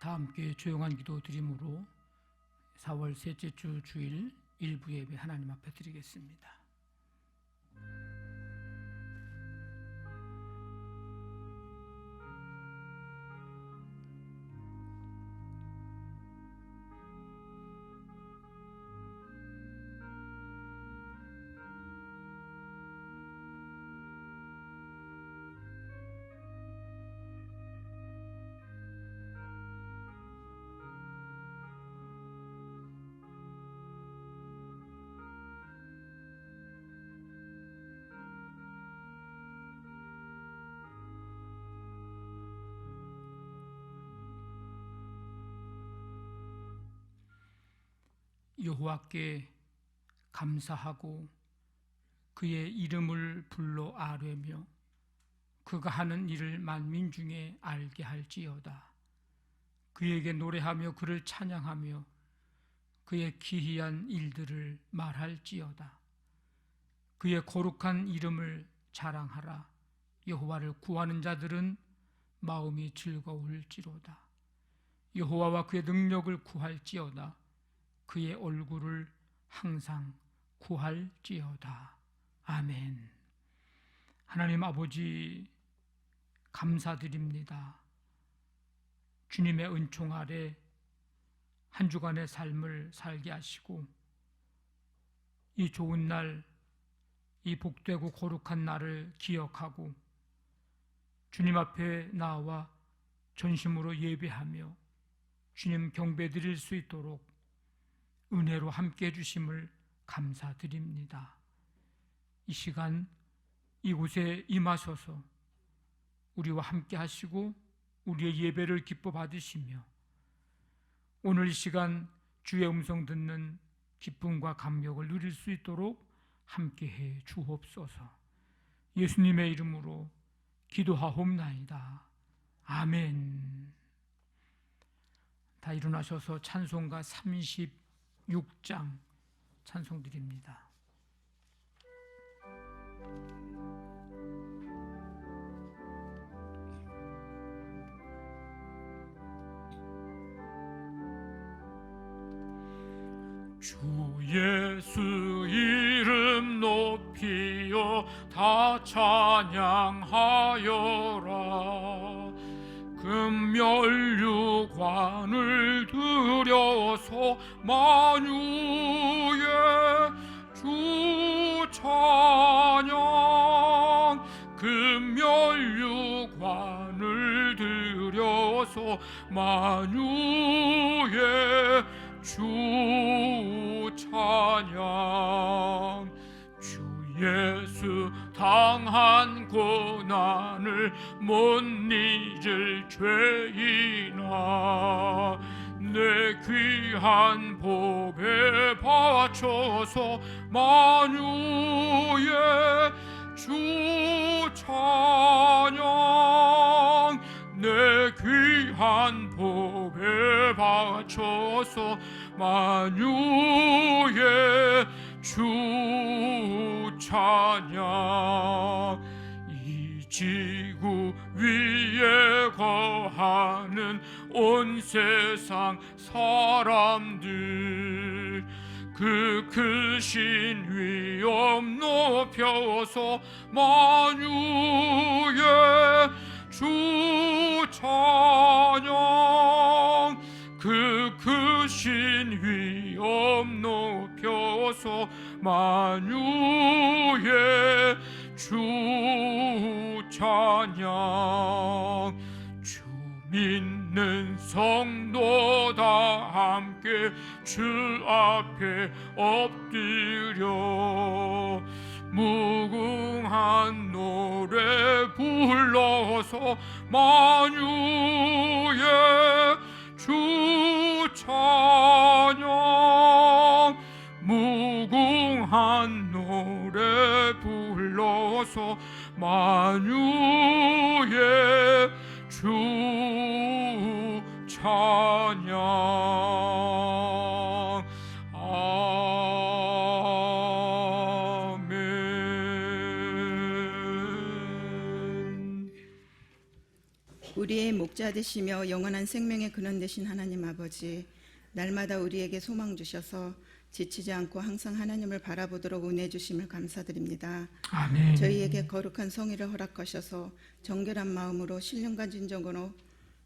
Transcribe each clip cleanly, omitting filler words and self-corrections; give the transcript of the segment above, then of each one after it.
다 함께 조용한 기도 드림으로 4월 셋째 주 주일 일부 예배 하나님 앞에 드리겠습니다. 여호와께 감사하고 그의 이름을 불러 아뢰며 그가 하는 일을 만민 중에 알게 할지어다. 그에게 노래하며 그를 찬양하며 그의 기이한 일들을 말할지어다. 그의 거룩한 이름을 자랑하라. 여호와를 구하는 자들은 마음이 즐거울지로다. 여호와와 그의 능력을 구할지어다. 그의 얼굴을 항상 구할지어다. 아멘. 하나님 아버지, 감사드립니다. 주님의 은총 아래 한 주간의 삶을 살게 하시고 이 좋은 날, 이 복되고 거룩한 날을 기억하고 주님 앞에 나와 전심으로 예배하며 주님 경배드릴 수 있도록 은혜로 함께 해주심을 감사드립니다. 이 시간 이곳에 임하셔서 우리와 함께 하시고 우리의 예배를 기뻐 받으시며 오늘 이 시간 주의 음성 듣는 기쁨과 감격을 누릴 수 있도록 함께해 주옵소서. 예수님의 이름으로 기도하옵나이다. 아멘. 다 일어나셔서 찬송가 36장 찬송 드립니다. 주 예수 이름 높이어 다 찬양하여라. 금면류관을 들여서 만유의 주 찬양. 금면류관을 들여서 만유의 주 찬양. 주 예수 당한 고난을 못 잊을 죄인아, 내 귀한 법에 바쳐서 만유의 주 찬양. 내 귀한 법에 바쳐서 만유의 주 찬양. 이 지구 위에 거하는 온 세상 사람들, 그 크신 위엄 높여서 만유의 주 찬양. 그 크신 위엄 높여서 만유의 주 찬양. 주 믿는 성도 다 함께 주 앞에 엎드려 무궁한 노래 불러서 만유의 주 찬양. 무궁한 노래 불러서 만유의 주 찬양. 아멘. 우리의 목자 되시며 영원한 생명의 근원 되신 하나님 아버지, 날마다 우리에게 소망 주셔서 지치지 않고 항상 하나님을 바라보도록 은혜 주심을 감사드립니다. 아멘. 저희에게 거룩한 성의를 허락하셔서 정결한 마음으로 신령과 진정으로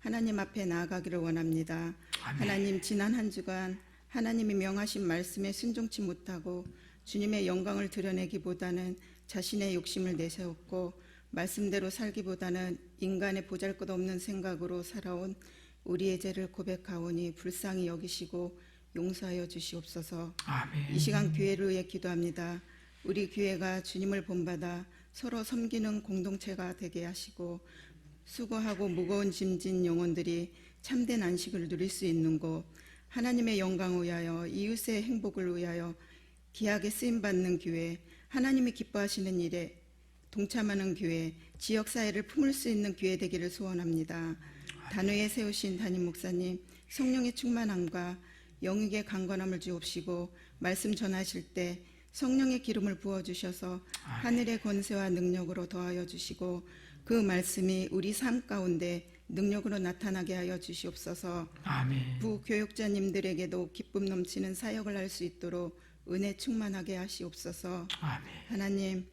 하나님 앞에 나아가기를 원합니다. 아멘. 하나님, 지난 한 주간 하나님이 명하신 말씀에 순종치 못하고 주님의 영광을 드러내기보다는 자신의 욕심을 내세웠고 말씀대로 살기보다는 인간의 보잘것없는 생각으로 살아온 우리의 죄를 고백하오니 불쌍히 여기시고 용서하여 주시옵소서. 아멘. 이 시간 교회를 위해 기도합니다. 우리 교회가 주님을 본받아 서로 섬기는 공동체가 되게 하시고 수고하고 무거운 짐진 영혼들이 참된 안식을 누릴 수 있는 곳, 하나님의 영광을 위하여 이웃의 행복을 위하여 귀하게 쓰임받는 교회, 하나님이 기뻐하시는 일에 동참하는 교회, 지역사회를 품을 수 있는 교회 되기를 소원합니다. 단회에 세우신 담임 목사님, 성령의 충만함과 영육의 강건함을 주옵시고 말씀 전하실 때 성령의 기름을 부어주셔서 하늘의 권세와 능력으로 더하여 주시고 그 말씀이 우리 삶 가운데 능력으로 나타나게 하여 주시옵소서. 아멘. 부교육자님들에게도 기쁨 넘치는 사역을 할 수 있도록 은혜 충만하게 하시옵소서. 아멘. 하나님,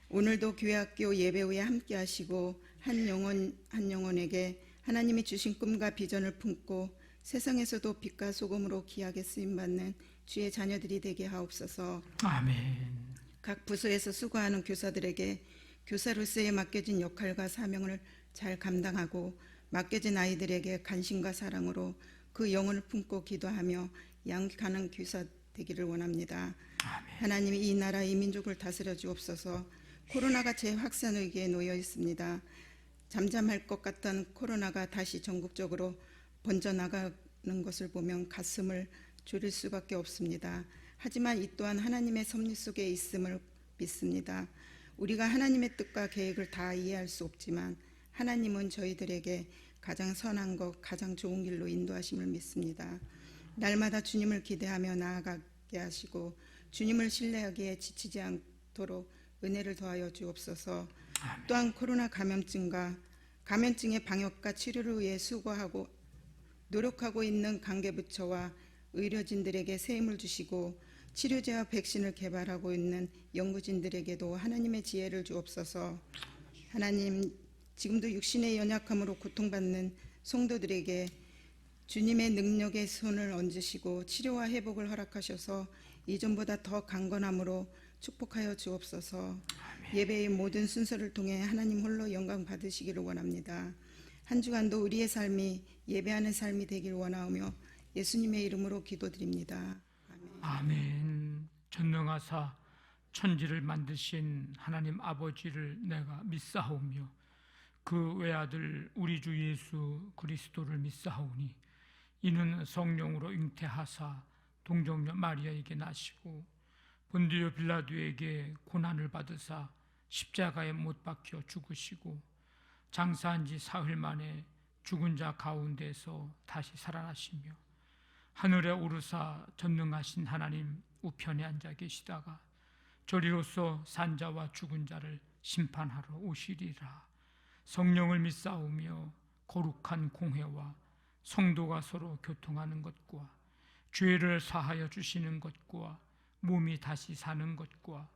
오늘도 교회학교 예배 후에 함께 하시고 한 영혼 한 영혼에게 하나님이 주신 꿈과 비전을 품고 세상에서도 빛과 소금으로 귀하게 쓰임받는 주의 자녀들이 되게 하옵소서. 아멘. 각 부서에서 수고하는 교사들에게 교사로서의 맡겨진 역할과 사명을 잘 감당하고 맡겨진 아이들에게 관심과 사랑으로 그 영혼을 품고 기도하며 양육하는 교사 되기를 원합니다. 아멘. 하나님이 이 나라 이 민족을 다스려 주옵소서. 코로나가 재확산 위기에 놓여 있습니다. 잠잠할 것 같던 코로나가 다시 전국적으로 번져나가는 것을 보면 가슴을 졸일 수밖에 없습니다. 하지만 이 또한 하나님의 섭리 속에 있음을 믿습니다. 우리가 하나님의 뜻과 계획을 다 이해할 수 없지만 하나님은 저희들에게 가장 선한 것, 가장 좋은 길로 인도하심을 믿습니다. 날마다 주님을 기대하며 나아가게 하시고 주님을 신뢰하기에 지치지 않도록 은혜를 더하여 주옵소서. 아멘. 또한 코로나 감염증의 방역과 치료를 위해 수고하고 노력하고 있는 관계부처와 의료진들에게 새 힘을 주시고 치료제와 백신을 개발하고 있는 연구진들에게도 하나님의 지혜를 주옵소서. 하나님, 지금도 육신의 연약함으로 고통받는 성도들에게 주님의 능력의 손을 얹으시고 치료와 회복을 허락하셔서 이전보다 더 강건함으로 축복하여 주옵소서. 예배의 모든 순서를 통해 하나님 홀로 영광 받으시기를 원합니다. 한 주간도 우리의 삶이 예배하는 삶이 되길 원하오며 예수님의 이름으로 기도드립니다. 아멘. 아멘. 전능하사 천지를 만드신 하나님 아버지를 내가 믿사오며 그 외아들 우리 주 예수 그리스도를 믿사오니 이는 성령으로 잉태하사 동정녀 마리아에게 나시고 본디오 빌라도에게 고난을 받으사 십자가에 못 박혀 죽으시고 장사한 지 사흘 만에 죽은 자 가운데서 다시 살아나시며 하늘에 오르사 전능하신 하나님 우편에 앉아 계시다가 저리로서 산자와 죽은 자를 심판하러 오시리라. 성령을 믿사오며 거룩한 공회와 성도가 서로 교통하는 것과 죄를 사하여 주시는 것과 몸이 다시 사는 것과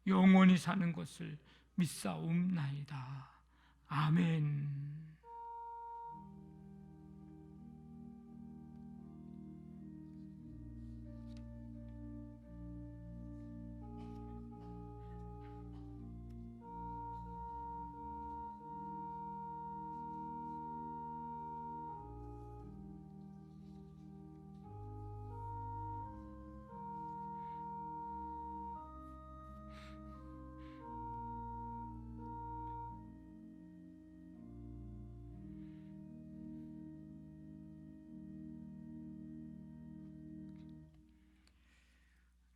영원히 사는 것을 믿사옵나이다. 아멘.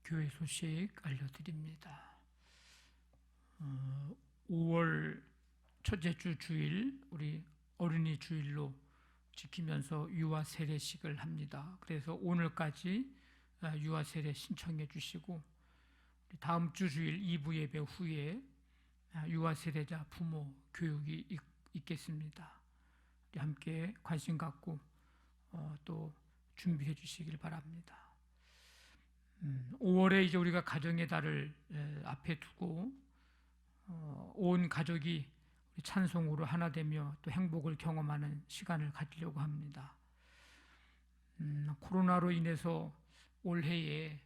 교회 소식 알려드립니다. 5월 첫째 주 주일 우리 어린이 주일로 지키면서 유아 세례식을 합니다. 그래서 오늘까지 유아 세례 신청해 주시고 다음 주 주일 2부 예배 후에 유아 세례자 부모 교육이 있겠습니다. 우리 함께 관심 갖고 또 준비해 주시길 바랍니다. 5월에 이제 우리가 가정의 달을 앞에 두고 온 가족이 찬송으로 하나 되며 또 행복을 경험하는 시간을 가지려고 합니다. 코로나로 인해서 올해에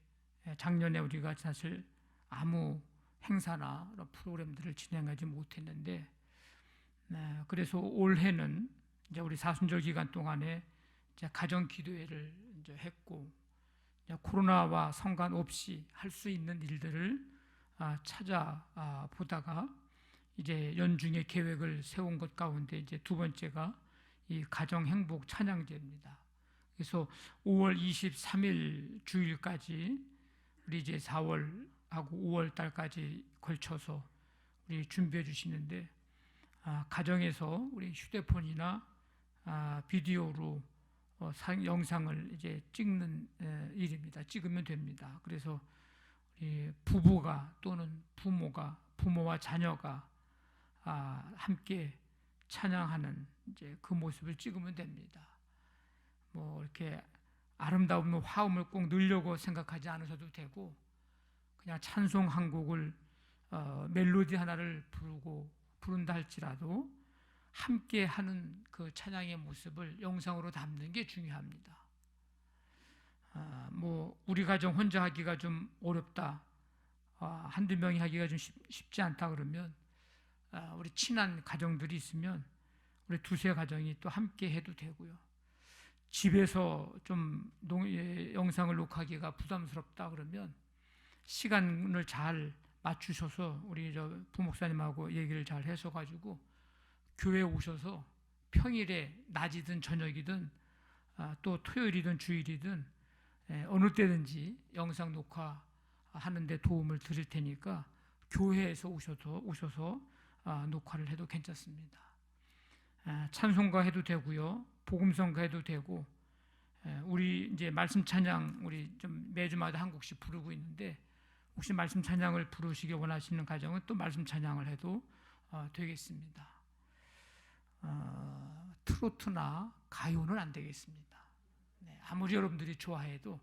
작년에 우리가 사실 아무 행사나 프로그램들을 진행하지 못했는데, 그래서 올해는 이제 우리 사순절 기간 동안에 이제 가정 기도회를 이제 했고, 코로나와 상관없이 할 수 있는 일들을 찾아보다가 이제 연중에 계획을 세운 것 가운데 이제 두 번째가 이 가정 행복 찬양제입니다. 그래서 5월 23일 주일까지 우리 이제 4월하고 5월 달까지 걸쳐서 우리 준비해 주시는데, 가정에서 우리 휴대폰이나 비디오로 영상을 이제 찍는 일입니다. 찍으면 됩니다. 그래서 우리 부부가 또는 부모와 자녀가 함께 찬양하는 이제 그 모습을 찍으면 됩니다. 뭐 이렇게 아름다운 화음을 꼭 넣으려고 생각하지 않으셔도 되고, 그냥 찬송 한 곡을 멜로디 하나를 부른다 할지라도 함께 하는 그 찬양의 모습을 영상으로 담는 게 중요합니다. 뭐 우리 가정 혼자 하기가 좀 어렵다, 한두 명이 하기가 좀 쉽지 않다 그러면 우리 친한 가정들이 있으면 우리 두세 가정이 또 함께 해도 되고요. 집에서 좀 영상을 녹화하기가 부담스럽다 그러면 시간을 잘 맞추셔서 우리 부목사님하고 얘기를 잘 해서 가지고 교회에 오셔서 평일에 낮이든 저녁이든 또 토요일이든 주일이든 어느 때든지 영상 녹화하는 데 도움을 드릴 테니까 교회에서 오셔서 녹화를 해도 괜찮습니다. 찬송가 해도 되고요, 복음성가 해도 되고, 우리 이제 말씀 찬양 우리 좀 매주마다 한 곡씩 부르고 있는데, 혹시 말씀 찬양을 부르시기 원하시는 가정은 또 말씀 찬양을 해도 되겠습니다. 트로트나 가요는 안 되겠습니다. 아무리 여러분들이 좋아해도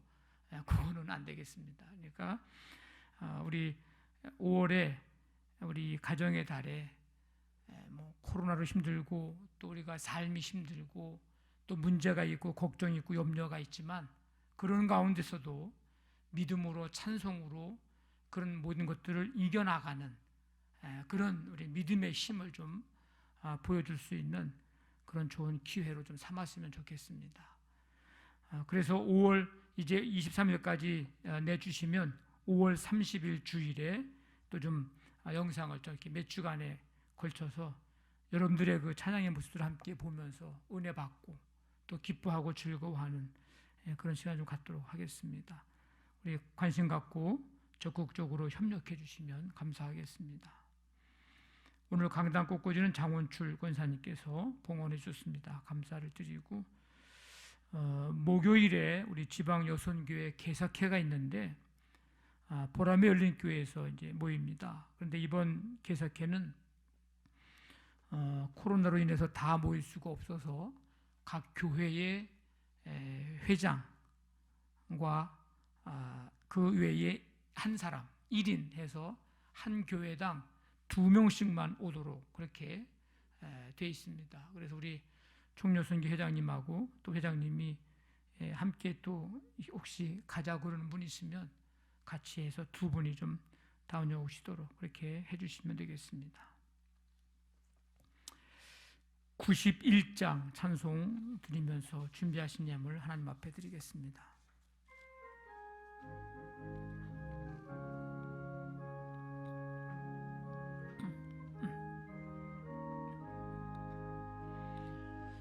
그거는 안 되겠습니다. 그러니까 우리 5월에 우리 가정의 달에 뭐 코로나로 힘들고 또 우리가 삶이 힘들고 또 문제가 있고 걱정이 있고 염려가 있지만, 그런 가운데서도 믿음으로 찬송으로 그런 모든 것들을 이겨나가는 그런 우리 믿음의 힘을 좀 보여줄 수 있는 그런 좋은 기회로 좀 삼았으면 좋겠습니다. 그래서 5월 이제 23일까지 내주시면 5월 30일 주일에 또 좀 영상을 좀 이렇게 몇 주간에 걸쳐서 여러분들의 그 찬양의 모습을 함께 보면서 은혜 받고 또 기뻐하고 즐거워하는 그런 시간 좀 갖도록 하겠습니다. 우리 관심 갖고 적극적으로 협력해 주시면 감사하겠습니다. 오늘 강단 꽃꽂이는 장원출 권사님께서 봉헌해 주셨습니다. 감사를 드리고, 목요일에 우리 지방 여선교회 개석회가 있는데 보람의 열린 교회에서 이제 모입니다. 그런데 이번 개석회는 코로나로 인해서 다 모일 수가 없어서 각 교회의 회장과 그 외에 한 사람 1인 해서 한 교회당 2명씩만 오도록 그렇게 되어 있습니다. 그래서 우리 총여선교 회장님하고 또 회장님이 함께 또 혹시 가자고 그러는 분이 있으면 같이 해서 두 분이 좀 다녀오시도록 그렇게 해주시면 되겠습니다. 91장 찬송 드리면서 준비하신 예물 하나님 앞에 드리겠습니다.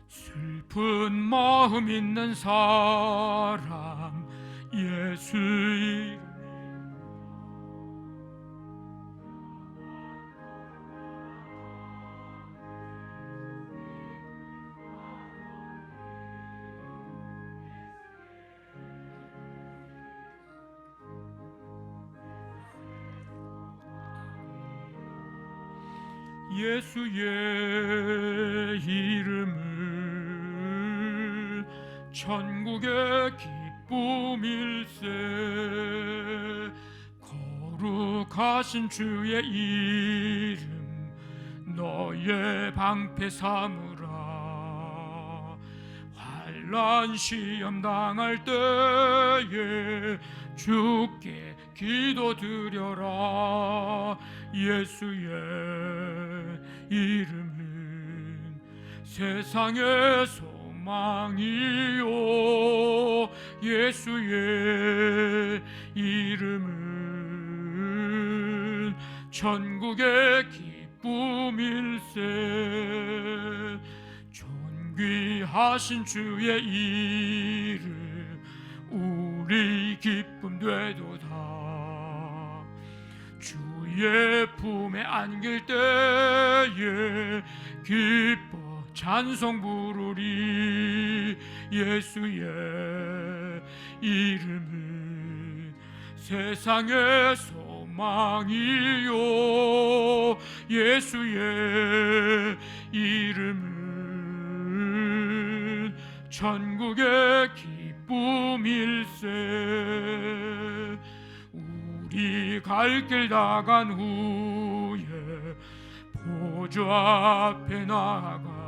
슬픈 마음 있는 사람 예수 이름이 예수의 이름을 천국의 기쁨일세. 거룩하신 주의 이름 너의 방패 삼으라. 환난 시험 당할 때에 주께 기도드려라. 예수의 이름은 세상의 소망이요, 예수의 이름은 천국의 기쁨일세. 존귀하신 주의 이름 우리 기쁨 되도다. 주의 품에 안길 때에 기뻐 찬송 부르리. 예수의 이름은 세상의 소망이요, 예수의 이름은 천국의 기쁨일세. 우리 갈 길 나간 후에 보좌 앞에 나가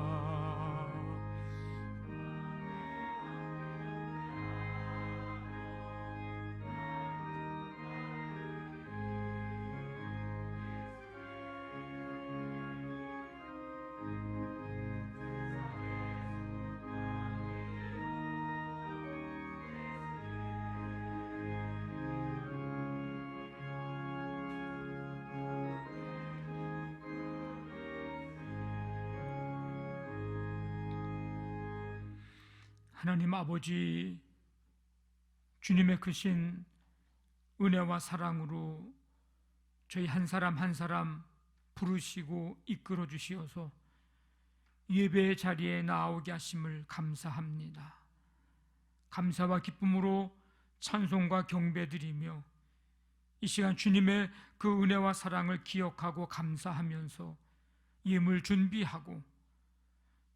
하나님 아버지, 주님의 크신 은혜와 사랑으로 저희 한 사람 한 사람 부르시고 이끌어 주시어서 예배의 자리에 나오게 하심을 감사합니다. 감사와 기쁨으로 찬송과 경배드리며 이 시간 주님의 그 은혜와 사랑을 기억하고 감사하면서 예물 준비하고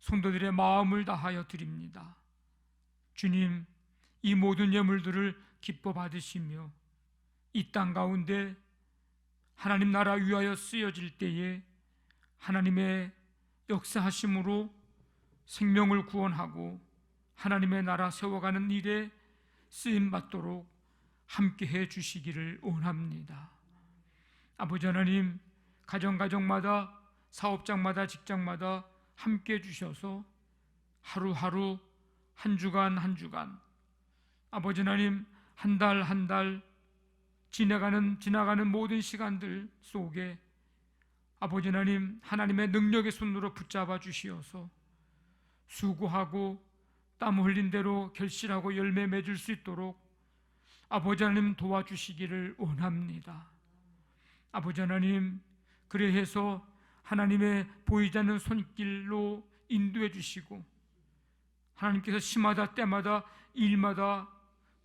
성도들의 마음을 다하여 드립니다. 주님, 이 모든 예물들을 기뻐 받으시며 이 땅 가운데 하나님 나라 위하여 쓰여질 때에 하나님의 역사하심으로 생명을 구원하고 하나님의 나라 세워가는 일에 쓰임받도록 함께해 주시기를 원합니다. 아버지 하나님, 가정마다 사업장마다 직장마다 함께해 주셔서 하루하루 한 주간 아버지 하나님, 한 달 지나가는 모든 시간들 속에 아버지 하나님, 하나님의 능력의 손으로 붙잡아 주시어서 수고하고 땀 흘린 대로 결실하고 열매 맺을 수 있도록 아버지 하나님 도와주시기를 원합니다. 아버지 하나님, 그래서 하나님의 보이지 않는 손길로 인도해 주시고 하나님께서 시마다 때마다 일마다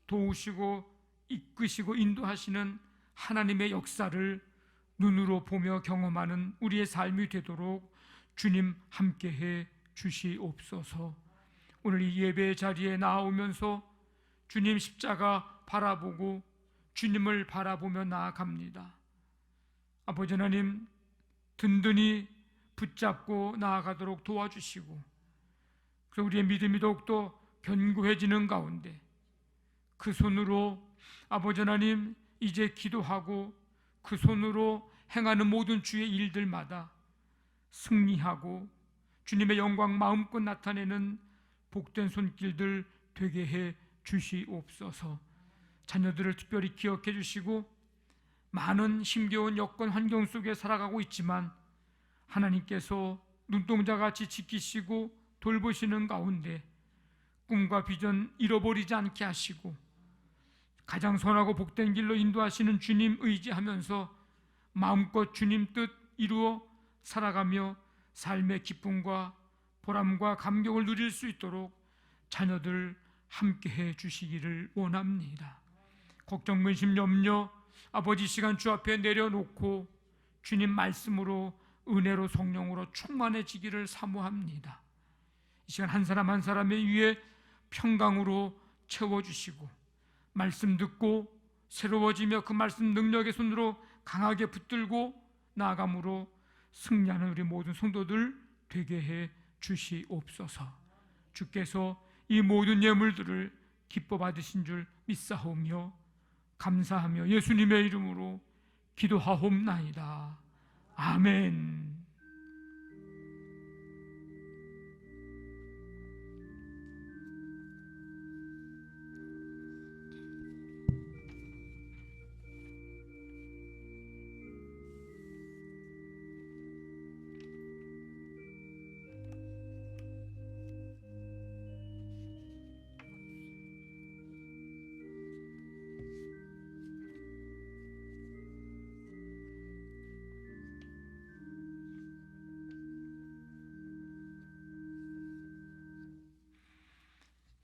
도우시고 이끄시고 인도하시는 하나님의 역사를 눈으로 보며 경험하는 우리의 삶이 되도록 주님 함께해 주시옵소서. 오늘 이 예배의 자리에 나오면서 주님 십자가 바라보고 주님을 바라보며 나아갑니다. 아버지 하나님, 든든히 붙잡고 나아가도록 도와주시고 그래서 우리의 믿음이 더욱더 견고해지는 가운데 그 손으로 아버지 하나님 이제 기도하고 그 손으로 행하는 모든 주의 일들마다 승리하고 주님의 영광 마음껏 나타내는 복된 손길들 되게 해 주시옵소서. 자녀들을 특별히 기억해 주시고 많은 힘겨운 여건 환경 속에 살아가고 있지만 하나님께서 눈동자같이 지키시고 돌보시는 가운데 꿈과 비전 잃어버리지 않게 하시고 가장 선하고 복된 길로 인도하시는 주님 의지하면서 마음껏 주님 뜻 이루어 살아가며 삶의 기쁨과 보람과 감격을 누릴 수 있도록 자녀들 함께해 주시기를 원합니다. 걱정, 근심, 염려 아버지 시간 주 앞에 내려놓고 주님 말씀으로 은혜로 성령으로 충만해지기를 사모합니다. 이 시간 한 사람 한 사람의 위에 평강으로 채워주시고 말씀 듣고 새로워지며 그 말씀 능력의 손으로 강하게 붙들고 나아감으로 승리하는 우리 모든 성도들 되게 해 주시옵소서. 주께서 이 모든 예물들을 기뻐 받으신 줄 믿사오며 감사하며 예수님의 이름으로 기도하옵나이다. 아멘.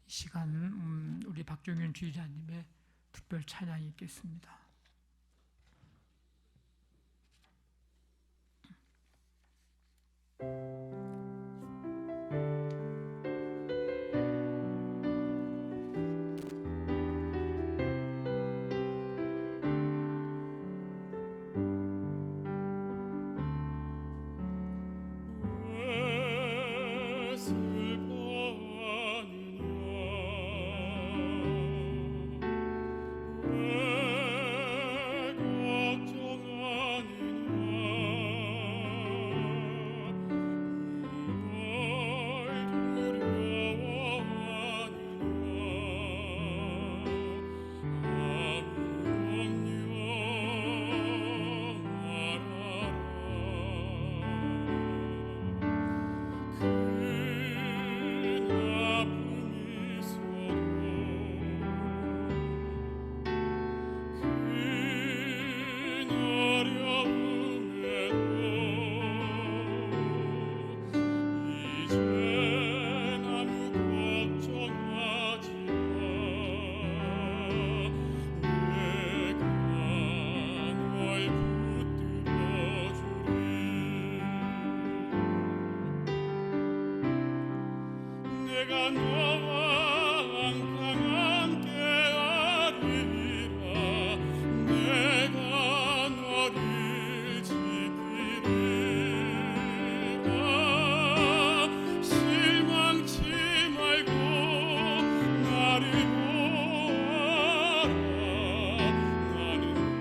이 시간 우리 박종윤 주의자님의 특별 찬양이 있겠습니다. 내가 너와 항상 함께하리라. 내가 너를 지키리라. 실망치 말고 나를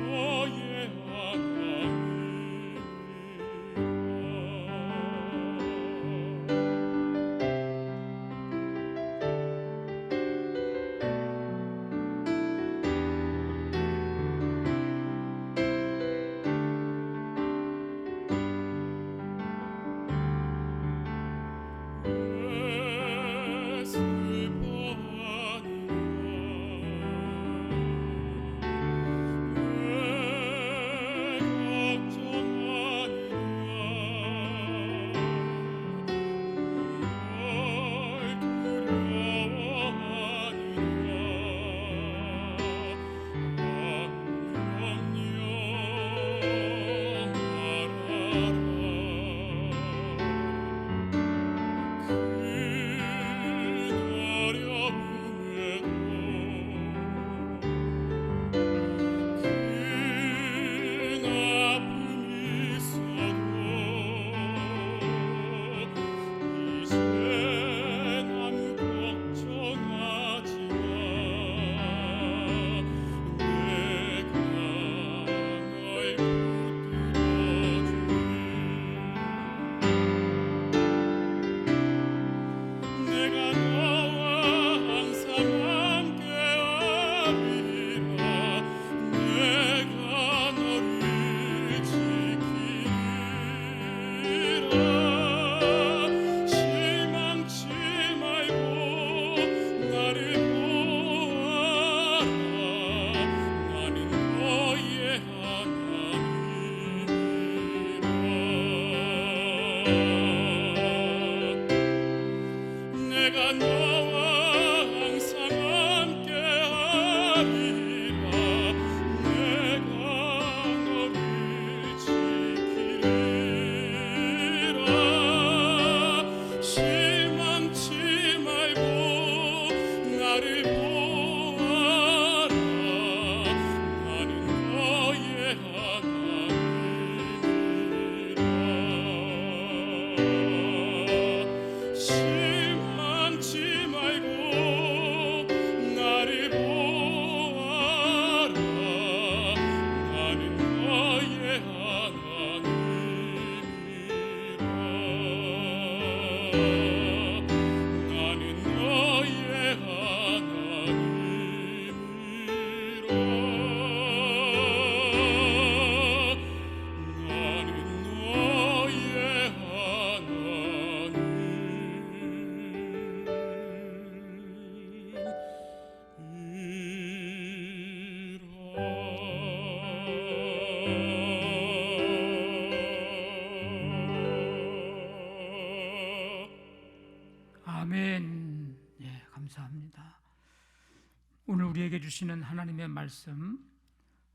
보아라. 나는 너의 하나님이라. 내가 너와 항상 함께하리라. 내가 너를 지키리라. 실망치 말고 아멘. 예, 감사합니다. 오늘 우리에게 주시는 하나님의 말씀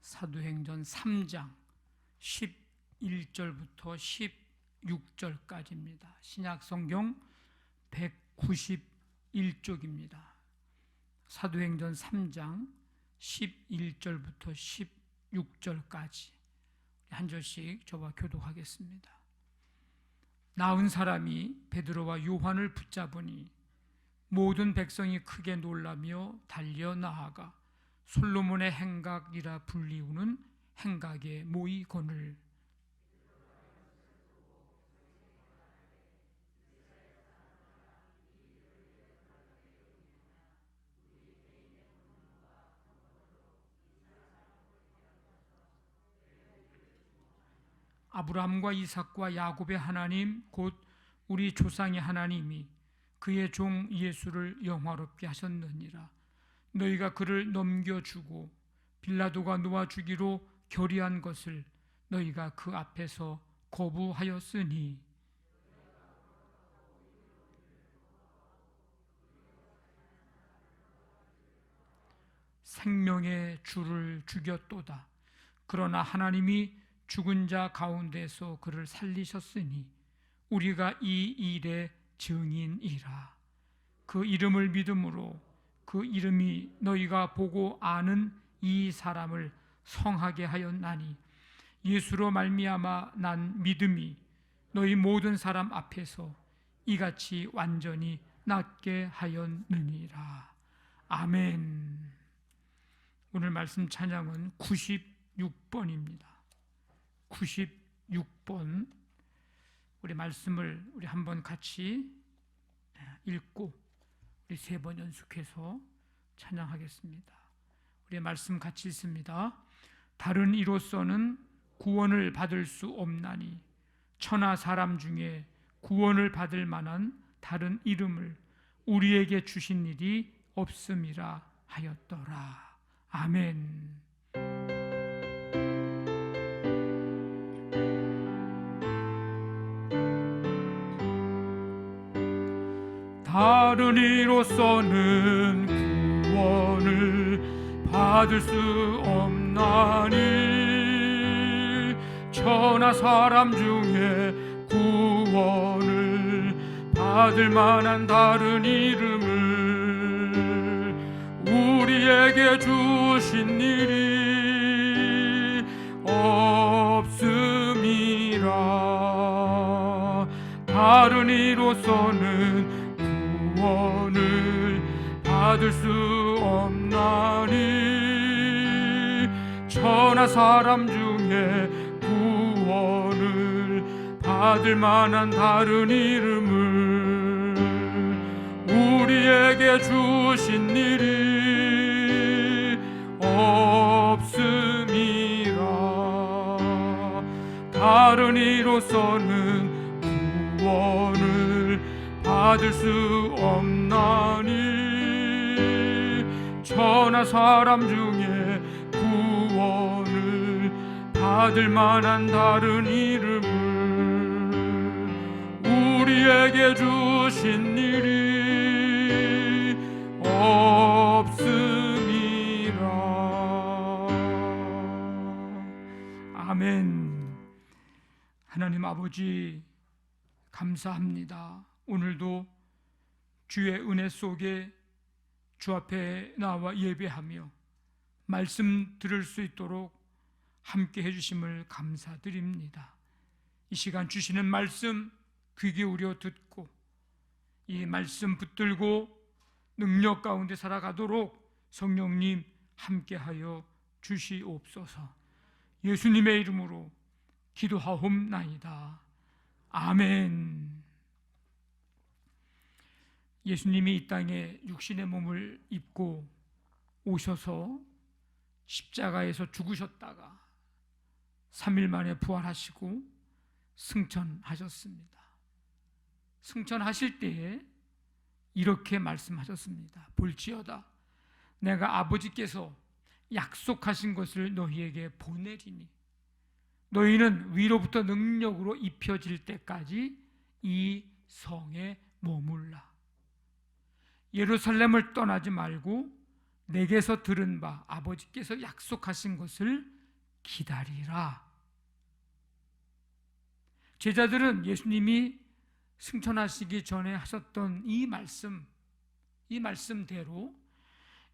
사도행전 3장 11절부터 16절까지입니다. 신약성경 191쪽입니다. 사도행전 3장 11절부터 16절까지 한 절씩 저와 교독하겠습니다. 나은 사람이 베드로와 요한을 붙잡으니 모든 백성이 크게 놀라며 달려 나아가 솔로몬의 행각이라 불리우는 행각에 모이거늘 아브라함과 이삭과 야곱의 하나님 곧 우리 조상의 하나님이 그의 종 예수를 영화롭게 하셨느니라. 너희가 그를 넘겨주고 빌라도가 놓아주기로 결의한 것을 너희가 그 앞에서 거부하였으니 생명의 주를 죽였도다. 그러나 하나님이 죽은 자 가운데서 그를 살리셨으니 우리가 이 일의 증인이라. 그 이름을 믿음으로 그 이름이 너희가 보고 아는 이 사람을 성하게 하였나니 예수로 말미암아 난 믿음이 너희 모든 사람 앞에서 이같이 완전히 낫게 하였느니라. 아멘. 오늘 말씀 찬양은 96번입니다. 96번 우리 말씀을 우리 한번 같이 읽고 우리 3번 연속해서 찬양하겠습니다. 우리 말씀 같이 읽습니다. 다른 이로서는 구원을 받을 수 없나니 천하 사람 중에 구원을 받을 만한 다른 이름을 우리에게 주신 일이 없음이라 하였더라. 아멘. 다른 이로서는 구원을 받을 수 없나니 천하 사람 중에 구원을 받을 만한 다른 이름을 우리에게 주신 일이 없음이라. 다른 이로서는 구원을 받을 수 없나니 천하 사람 중에 구원을 받을 만한 다른 이름을 우리에게 주신 일이 없음이라. 다른 이로서는 구원을 받을 수 없나니 천하 사람 중에 구원을 받을 만한 다른 이름을 우리에게 주신 일이 없음이라. 아멘. 하나님 아버지 감사합니다. 오늘도 주의 은혜 속에 주 앞에 나와 예배하며 말씀 들을 수 있도록 함께 해주심을 감사드립니다. 이 시간 주시는 말씀 귀 기울여 듣고 이 말씀 붙들고 능력 가운데 살아가도록 성령님 함께하여 주시옵소서. 예수님의 이름으로 기도하옵나이다. 아멘. 예수님이 이 땅에 육신의 몸을 입고 오셔서 십자가에서 죽으셨다가 3일 만에 부활하시고 승천하셨습니다. 승천하실 때에 이렇게 말씀하셨습니다. 볼지어다 내가 아버지께서 약속하신 것을 너희에게 보내리니 너희는 위로부터 능력으로 입혀질 때까지 이 성에 머물라. 예루살렘을 떠나지 말고 내게서 들은 바 아버지께서 약속하신 것을 기다리라. 제자들은 예수님이 승천하시기 전에 하셨던 이 말씀대로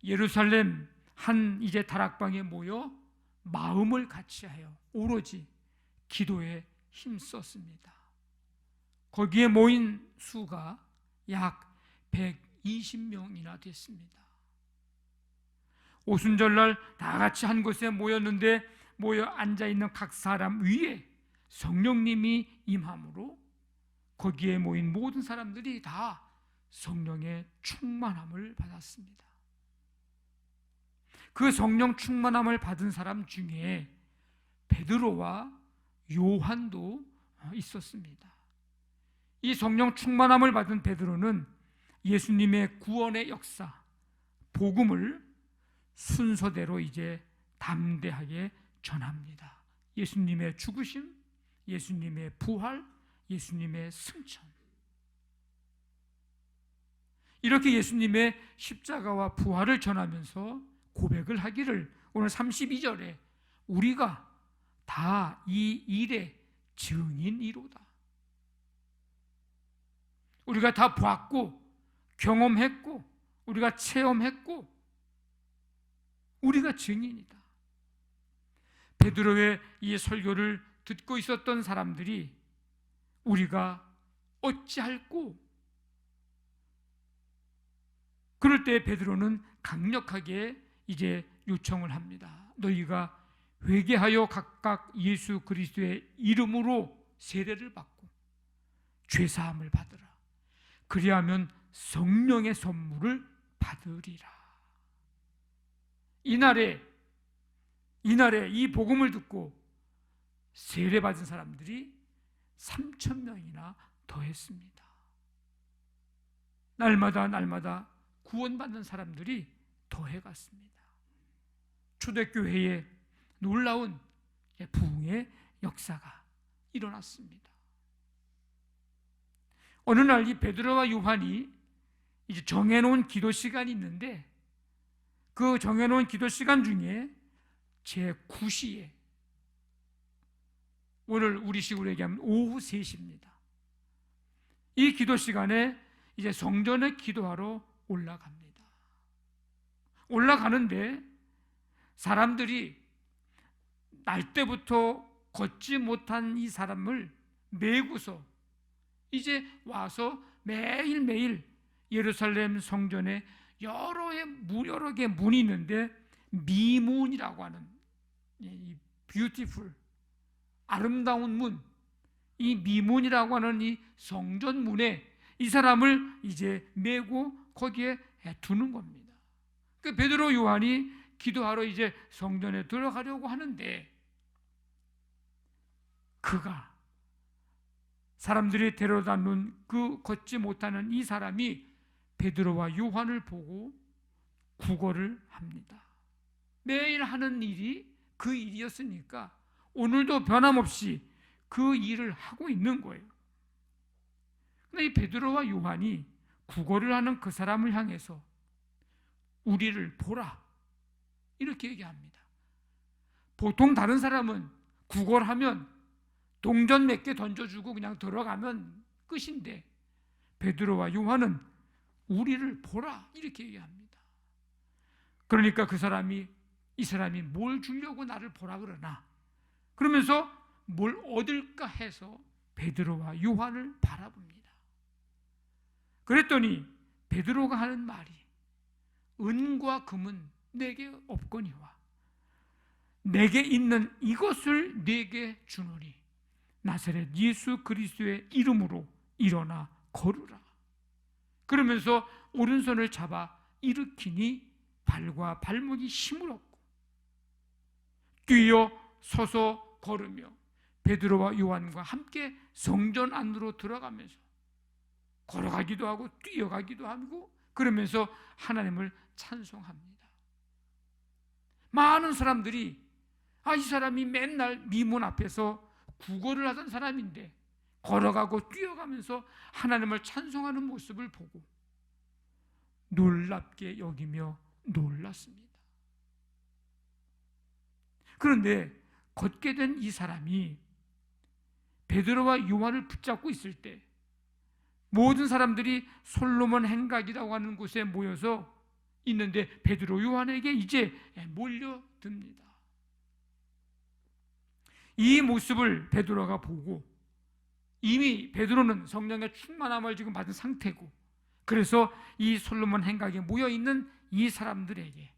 예루살렘 한 이제 다락방에 모여 마음을 같이하여 오로지 기도에 힘썼습니다. 거기에 모인 수가 약 120명이나 됐습니다. 오순절날 다 같이 한 곳에 모였는데 모여 앉아있는 각 사람 위에 성령님이 임함으로 거기에 모인 모든 사람들이 다 성령의 충만함을 받았습니다. 그 성령 충만함을 받은 사람 중에 베드로와 요한도 있었습니다. 이 성령 충만함을 받은 베드로는 예수님의 구원의 역사, 복음을 순서대로 이제 담대하게 전합니다. 예수님의 죽으심, 예수님의 부활, 예수님의 승천. 이렇게 예수님의 십자가와 부활을 전하면서 고백을 하기를 오늘 32절에 우리가 다 이 일의 증인이로다. 우리가 다 봤고 경험했고 우리가 체험했고 우리가 증인이다. 베드로의 이 설교를 듣고 있었던 사람들이 우리가 어찌할꼬? 그럴 때 베드로는 강력하게 이제 요청을 합니다. 너희가 회개하여 각각 예수 그리스도의 이름으로 세례를 받고 죄사함을 받으라. 그리하면 성령의 선물을 받으리라. 이날에 이 복음을 듣고 세례 받은 사람들이 3,000명이나 더했습니다. 날마다 구원받는 사람들이 더해갔습니다. 초대교회에 놀라운 부흥의 역사가 일어났습니다. 어느 날 이 베드로와 요한이 이제 정해놓은 기도 시간이 있는데 그 정해놓은 기도 시간 중에 제9시에 오늘 우리식으로 얘기하면 오후 3시입니다. 이 기도 시간에 이제 성전에 기도하러 올라갑니다. 올라가는데 사람들이 날 때부터 걷지 못한 이 사람을 메고서 이제 와서 매일매일 예루살렘 성전에 여러 개 문이 있는데 미문이라고 하는 이 뷰티풀 아름다운 문, 이 미문이라고 하는 이 성전 문에 이 사람을 이제 메고 거기에 두는 겁니다. 그 베드로 요한이 기도하러 이제 성전에 들어가려고 하는데 그가 사람들이 데려다 놓은 그 걷지 못하는 이 사람이 베드로와 요한을 보고 구걸을 합니다. 매일 하는 일이 그 일이었으니까 오늘도 변함없이 그 일을 하고 있는 거예요. 근데 이 베드로와 요한이 구걸을 하는 그 사람을 향해서 우리를 보라 이렇게 얘기합니다. 보통 다른 사람은 구걸하면 동전 몇 개 던져주고 그냥 들어가면 끝인데 베드로와 요한은 우리를 보라 이렇게 얘기합니다. 그러니까 이 사람이 뭘 주려고 나를 보라 그러나 그러면서 뭘 얻을까 해서 베드로와 요한을 바라봅니다. 그랬더니 베드로가 하는 말이 은과 금은 내게 없거니와 내게 있는 이것을 내게 주노니 나사렛 예수 그리스도의 이름으로 일어나 걸으라. 그러면서 오른손을 잡아 일으키니 발과 발목이 힘을 얻고 뛰어 서서 걸으며 베드로와 요한과 함께 성전 안으로 들어가면서 걸어가기도 하고 뛰어가기도 하고 그러면서 하나님을 찬송합니다. 많은 사람들이 이 사람이 맨날 미문 앞에서 구걸을 하던 사람인데 걸어가고 뛰어가면서 하나님을 찬송하는 모습을 보고 놀랍게 여기며 놀랐습니다. 그런데 걷게 된 이 사람이 베드로와 요한을 붙잡고 있을 때 모든 사람들이 솔로몬 행각이라고 하는 곳에 모여서 있는데 베드로 요한에게 이제 몰려듭니다. 이 모습을 베드로가 보고 이미 베드로는 성령의 충만함을 지금 받은 상태고, 그래서 이 솔로몬 행각에 모여있는 이 사람들에게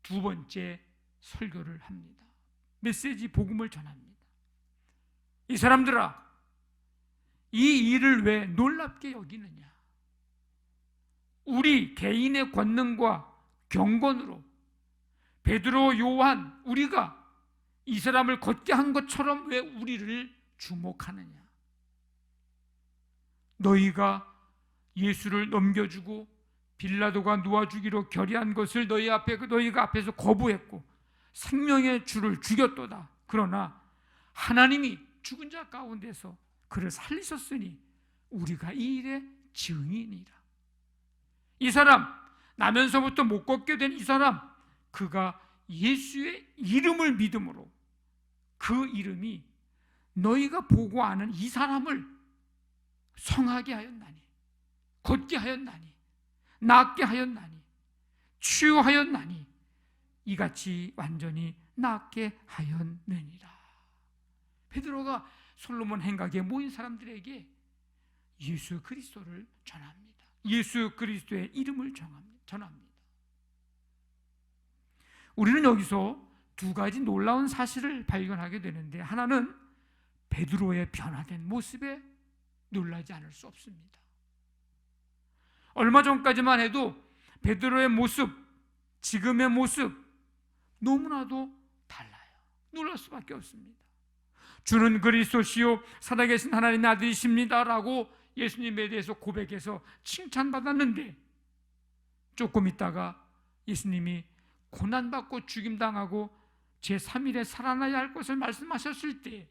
두 번째 설교를 합니다. 메시지 복음을 전합니다. 이 사람들아, 이 일을 왜 놀랍게 여기느냐? 우리 개인의 권능과 경건으로 베드로, 요한, 우리가 이 사람을 걷게 한 것처럼 왜 우리를 주목하느냐? 너희가 예수를 넘겨주고 빌라도가 놓아주기로 결의한 것을 너희가 앞에서 거부했고 생명의 주를 죽였도다. 그러나 하나님이 죽은 자 가운데서 그를 살리셨으니 우리가 이 일의 증인이라. 이 사람, 나면서부터 못 걷게 된 이 사람, 그가 예수의 이름을 믿음으로 그 이름이 너희가 보고 아는 이 사람을 성하게 하였나니, 걷게 하였나니, 낫게 하였나니, 치유하였나니, 이같이 완전히 낫게 하였느니라. 베드로가 솔로몬 행각에 모인 사람들에게 예수 그리스도를 전합니다. 예수 그리스도의 이름을 전합니다. 우리는 여기서 두 가지 놀라운 사실을 발견하게 되는데, 하나는 베드로의 변화된 모습에 놀라지 않을 수 없습니다. 얼마 전까지만 해도 베드로의 모습, 지금의 모습 너무나도 달라요. 놀랄 수밖에 없습니다. 주는 그리스도시요 살아계신 하나님의 아들이십니다 라고 예수님에 대해서 고백해서 칭찬받았는데, 조금 있다가 예수님이 고난받고 죽임당하고 제3일에 살아나야 할 것을 말씀하셨을 때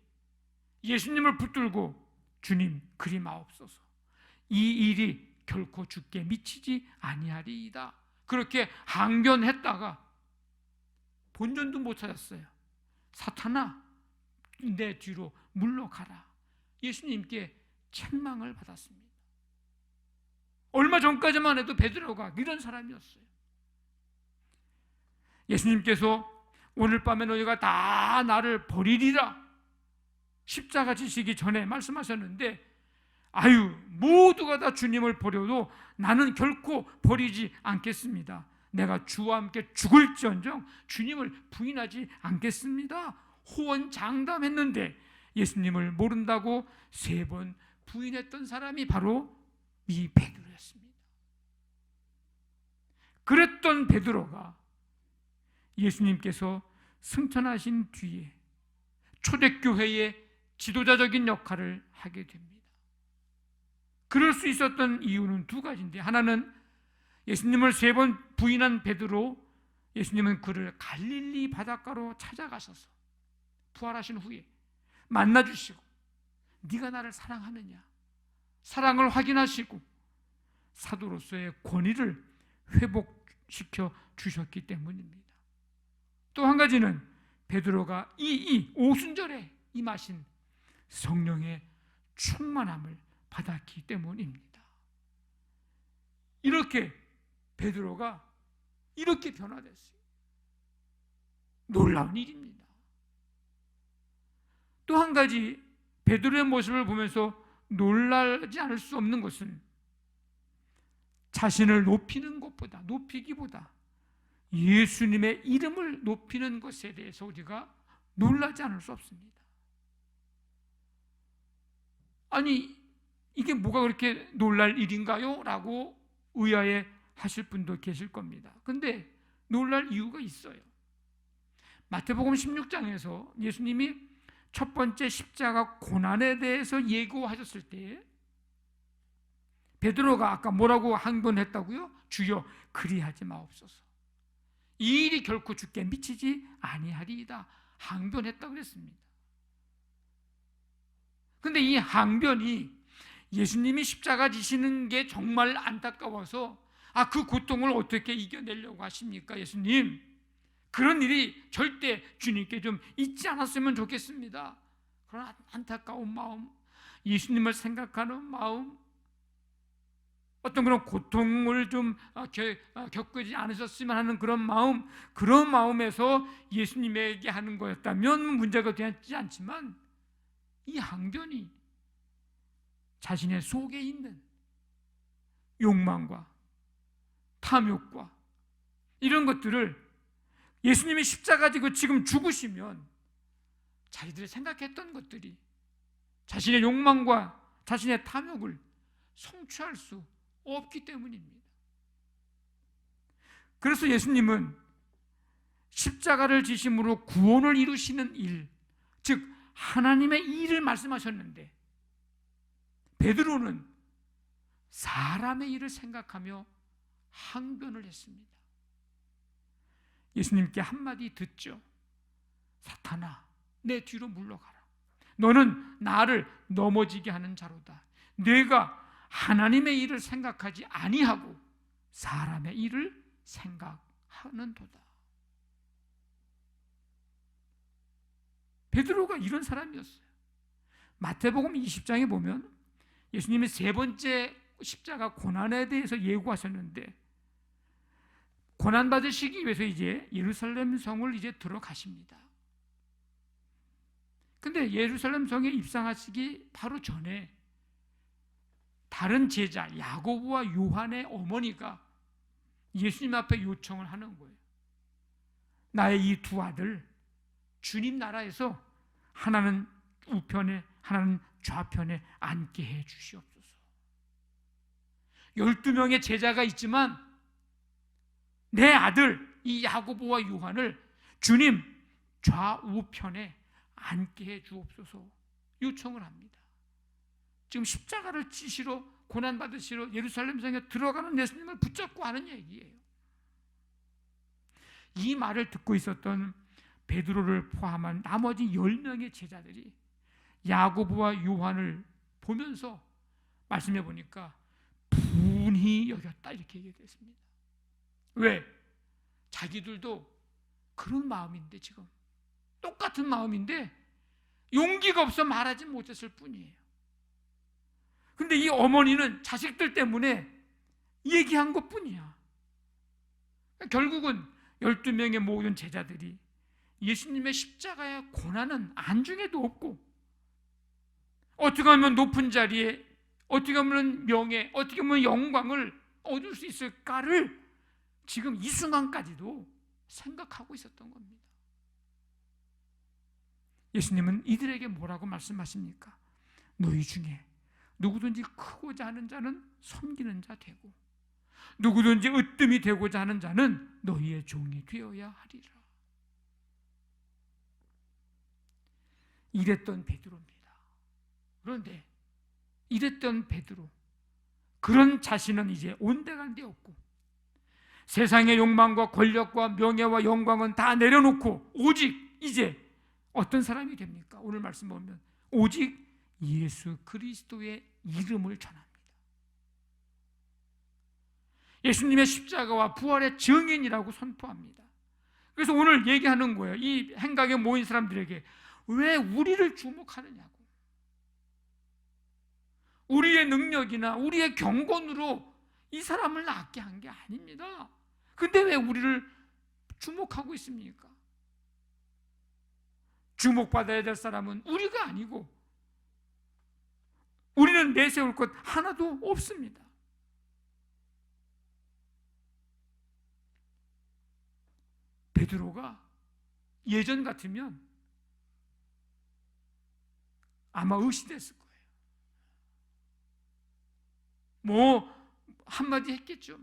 예수님을 붙들고 주님 그리 마옵소서, 이 일이 결코 죽게 미치지 아니하리이다, 그렇게 항변했다가 본전도 못 찾았어요. 사탄아, 내 뒤로 물러가라. 예수님께 책망을 받았습니다. 얼마 전까지만 해도 베드로가 이런 사람이었어요. 예수님께서 오늘 밤에 너희가 다 나를 버리리라 십자가 지시기 전에 말씀하셨는데, 아유, 모두가 다 주님을 버려도 나는 결코 버리지 않겠습니다. 내가 주와 함께 죽을지언정 주님을 부인하지 않겠습니다. 호언장담했는데 예수님을 모른다고 3번 부인했던 사람이 바로 이 베드로였습니다. 그랬던 베드로가 예수님께서 승천하신 뒤에 초대교회의 지도자적인 역할을 하게 됩니다. 그럴 수 있었던 이유는 두 가지인데, 하나는 예수님을 3번 부인한 베드로, 예수님은 그를 갈릴리 바닷가로 찾아가셔서 부활하신 후에 만나주시고 네가 나를 사랑하느냐, 사랑을 확인하시고 사도로서의 권위를 회복시켜 주셨기 때문입니다. 또 한 가지는 베드로가 이 오순절에 임하신 성령의 충만함을 받았기 때문입니다. 이렇게 베드로가 이렇게 변화됐어요. 놀라운 일입니다. 또 한 가지 베드로의 모습을 보면서 놀라지 않을 수 없는 것은 자신을 높이기보다 예수님의 이름을 높이는 것에 대해서 우리가 놀라지 않을 수 없습니다. 아니, 이게 뭐가 그렇게 놀랄 일인가요? 라고 의아해 하실 분도 계실 겁니다. 근데 놀랄 이유가 있어요. 마태복음 16장에서 예수님이 첫 번째 십자가 고난에 대해서 예고하셨을 때 베드로가 아까 뭐라고 항변했다고요? 주여 그리하지 마옵소서, 이 일이 결코 죽게 미치지 아니하리이다 항변했다고 그랬습니다. 근데 이 항변이 예수님이 십자가 지시는 게 정말 안타까워서 그 고통을 어떻게 이겨내려고 하십니까, 예수님? 그런 일이 절대 주님께 좀 있지 않았으면 좋겠습니다. 그런 안타까운 마음, 예수님을 생각하는 마음, 어떤 그런 고통을 좀 겪지 않으셨으면 하는 그런 마음에서 예수님에게 하는 거였다면 문제가 되지 않지만, 이 항변이 자신의 속에 있는 욕망과 탐욕과 이런 것들을 예수님이 십자가 지고 지금 죽으시면 자기들이 생각했던 것들이 자신의 욕망과 자신의 탐욕을 성취할 수 없기 때문입니다. 그래서 예수님은 십자가를 지심으로 구원을 이루시는 일, 즉 하나님의 일을 말씀하셨는데, 베드로는 사람의 일을 생각하며 항변을 했습니다. 예수님께 한마디 듣죠. 사탄아, 내 뒤로 물러가라. 너는 나를 넘어지게 하는 자로다. 네가 하나님의 일을 생각하지 아니하고 사람의 일을 생각하는도다. 베드로가 이런 사람이었어요. 마태복음 20장에 보면 예수님이 세 번째 십자가 고난에 대해서 예고하셨는데, 고난 받으시기 위해서 이제 예루살렘 성을 이제 들어가십니다. 근데 예루살렘 성에 입성하시기 바로 전에 다른 제자 야고보와 요한의 어머니가 예수님 앞에 요청을 하는 거예요. 나의 이 두 아들 주님 나라에서 하나는 우편에 하나는 좌편에 앉게 해 주시옵소서. 12명의 제자가 있지만 내 아들 이 야고보와 요한을 주님 좌우편에 앉게 해 주옵소서 요청을 합니다. 지금 십자가를 지시러 고난받으시러 예루살렘 성에 들어가는 예수님을 붙잡고 하는 얘기예요. 이 말을 듣고 있었던 베드로를 포함한 나머지 10명의 제자들이 야고보와 요한을 보면서 말씀해 보니까 분히 여겼다 이렇게 얘기했습니다. 왜? 자기들도 그런 마음인데, 지금 똑같은 마음인데 용기가 없어 말하지 못했을 뿐이에요. 근데 이 어머니는 자식들 때문에 얘기한 것뿐이야. 결국은 12명의 모든 제자들이 예수님의 십자가의 고난은 안중에도 없고, 어떻게 하면 높은 자리에, 어떻게 하면 명예, 어떻게 하면 영광을 얻을 수 있을까를 지금 이 순간까지도 생각하고 있었던 겁니다. 예수님은 이들에게 뭐라고 말씀하십니까? 너희 중에 누구든지 크고자 하는 자는 섬기는 자 되고, 누구든지 으뜸이 되고자 하는 자는 너희의 종이 되어야 하리라. 이랬던 베드로입니다. 그런데 이랬던 베드로, 그런 자신은 이제 온데간데 없고 세상의 욕망과 권력과 명예와 영광은 다 내려놓고 오직 이제 어떤 사람이 됩니까? 오늘 말씀 보면 오직 예수 그리스도의 이름을 전합니다. 예수님의 십자가와 부활의 증인이라고 선포합니다. 그래서 오늘 얘기하는 거예요. 이 행각에 모인 사람들에게 왜 우리를 주목하느냐고. 우리의 능력이나 우리의 경건으로 이 사람을 낫게 한 게 아닙니다. 근데 왜 우리를 주목하고 있습니까? 주목받아야 될 사람은 우리가 아니고 우리는 내세울 것 하나도 없습니다. 베드로가 예전 같으면 아마 의심했을 거예요. 뭐 한마디 했겠죠.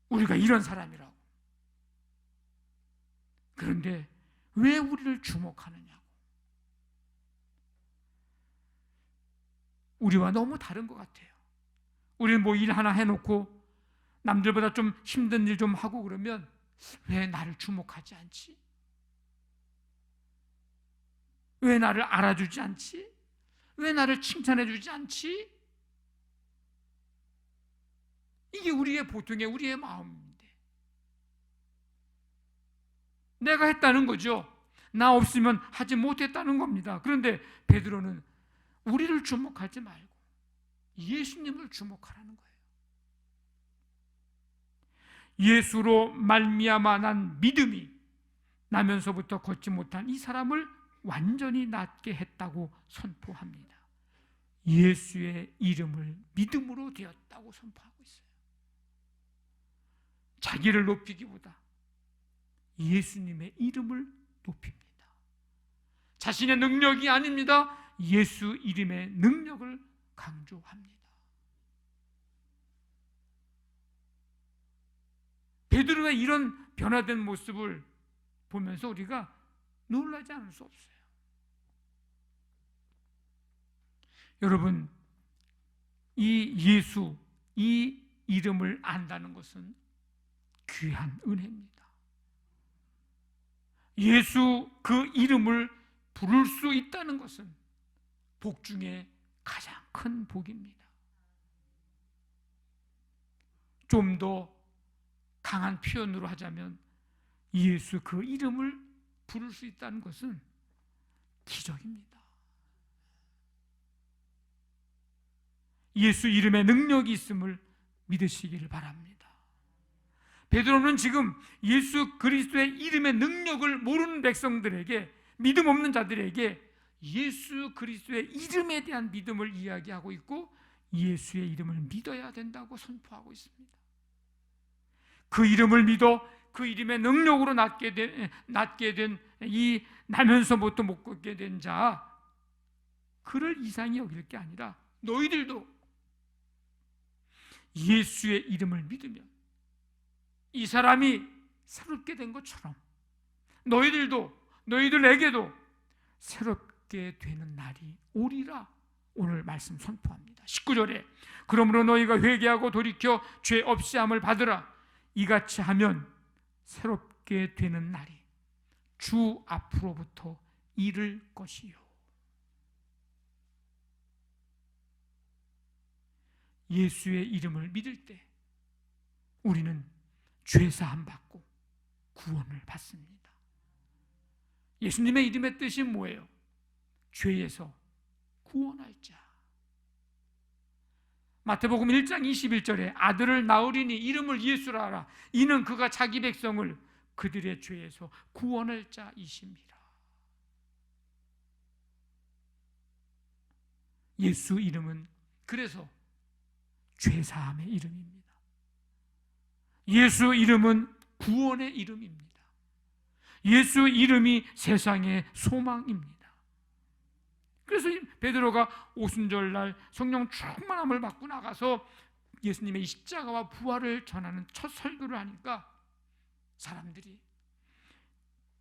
우리가 이런 사람이라고. 그런데 왜 우리를 주목하느냐고. 우리와 너무 다른 것 같아요. 우리는 뭐 일 하나 해놓고 남들보다 좀 힘든 일 좀 하고 그러면 왜 나를 주목하지 않지? 왜 나를 알아주지 않지? 왜 나를 칭찬해 주지 않지? 이게 우리의 보통의 우리의 마음인데 내가 했다는 거죠. 나 없으면 하지 못했다는 겁니다. 그런데 베드로는 우리를 주목하지 말고 예수님을 주목하라는 거예요. 예수로 말미암아 난 믿음이 나면서부터 걷지 못한 이 사람을 완전히 낫게 했다고 선포합니다. 예수의 이름을 믿음으로 되었다고 선포하고 있어요. 자기를 높이기보다 예수님의 이름을 높입니다. 자신의 능력이 아닙니다. 예수 이름의 능력을 강조합니다. 베드로의 이런 변화된 모습을 보면서 우리가 놀라지 않을 수 없어요. 여러분, 이 예수, 이 이름을 안다는 것은 귀한 은혜입니다. 예수 그 이름을 부를 수 있다는 것은 복 중에 가장 큰 복입니다. 좀 더 강한 표현으로 하자면 예수 그 이름을 부를 수 있다는 것은 기적입니다. 예수 이름에 능력이 있음을 믿으시기를 바랍니다. 베드로는 지금 예수 그리스도의 이름의 능력을 모르는 백성들에게, 믿음 없는 자들에게 예수 그리스도의 이름에 대한 믿음을 이야기하고 있고 예수의 이름을 믿어야 된다고 선포하고 있습니다. 그 이름을 믿어 그 이름의 능력으로 낫게 된 이 나면서부터 못 걷게 된 자, 그를 이상히 여길 게 아니라 너희들도 예수의 이름을 믿으면 이 사람이 새롭게 된 것처럼 너희들에게도 새롭게 되는 날이 오리라. 오늘 말씀 선포합니다. 19절에 그러므로 너희가 회개하고 돌이켜 죄 없이 함을 받으라. 이같이 하면 새롭게 되는 날이 주 앞으로부터 이를 것이요. 예수의 이름을 믿을 때 우리는 죄사함 받고 구원을 받습니다. 예수님의 이름의 뜻이 뭐예요? 죄에서 구원할 자. 마태복음 1장 21절에 아들을 낳으리니 이름을 예수라 하라. 이는 그가 자기 백성을 그들의 죄에서 구원할 자이심이라. 예수 이름은 그래서 죄사함의 이름입니다. 예수 이름은 구원의 이름입니다. 예수 이름이 세상의 소망입니다. 그래서 베드로가 오순절날 성령 충만함을 받고 나가서 예수님의 이 십자가와 부활을 전하는 첫 설교를 하니까 사람들이